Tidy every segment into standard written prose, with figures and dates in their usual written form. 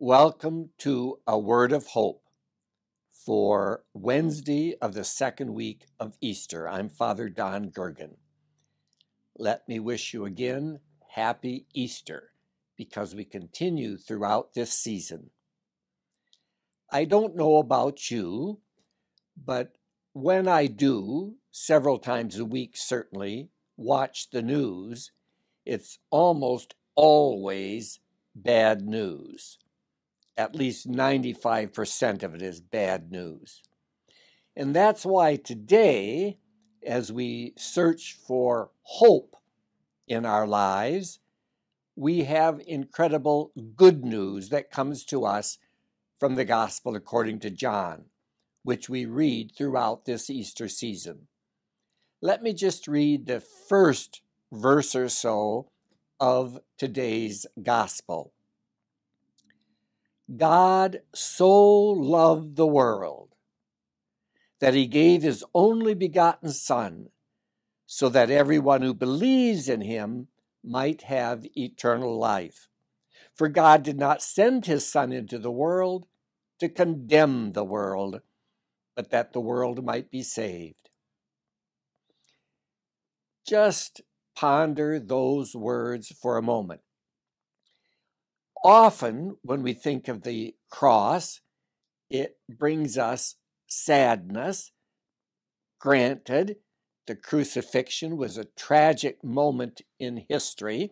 Welcome to A Word of Hope for Wednesday of the second week of Easter. I'm Father Don Goergen. Let me wish you again happy Easter because we continue throughout this season. I don't know about you, but when I do, several times a week certainly, watch the news, it's almost always bad news. At least 95% of it is bad news. And that's why today, as we search for hope in our lives, we have incredible good news that comes to us from the Gospel according to John, which we read throughout this Easter season. Let me just read the first verse or so of today's Gospel. God so loved the world that he gave his only begotten Son, so that everyone who believes in him might have eternal life. For God did not send his Son into the world to condemn the world, but that the world might be saved. Just ponder those words for a moment. Often, when we think of the cross, it brings us sadness. Granted, the crucifixion was a tragic moment in history,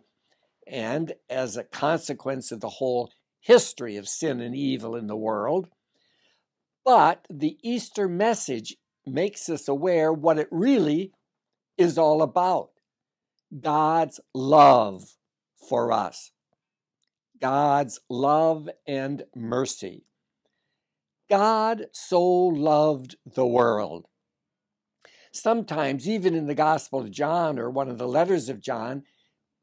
and as a consequence of the whole history of sin and evil in the world. But the Easter message makes us aware what it really is all about. God's love for us. God's love and mercy. God so loved the world. Sometimes, even in the Gospel of John or one of the letters of John,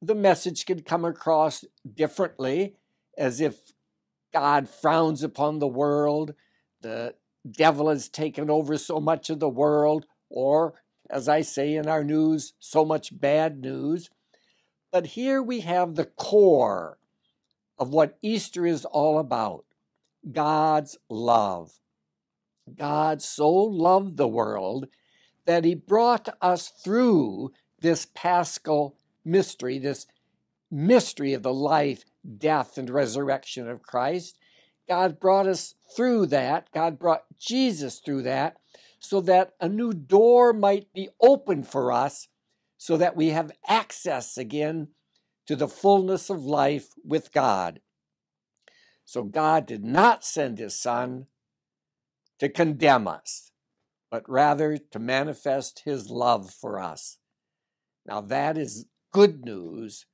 the message can come across differently, as if God frowns upon the world, the devil has taken over so much of the world, or, as I say in our news, so much bad news. But here we have the core of what Easter is all about, God's love. God so loved the world that he brought us through this Paschal mystery, this mystery of the life, death, and resurrection of Christ. God brought us through that. God brought Jesus through that so that a new door might be opened for us so that we have access again to the fullness of life with God. So God did not send his Son to condemn us, but rather to manifest his love for us. Now that is good news.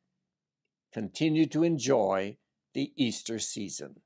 Continue to enjoy the Easter season.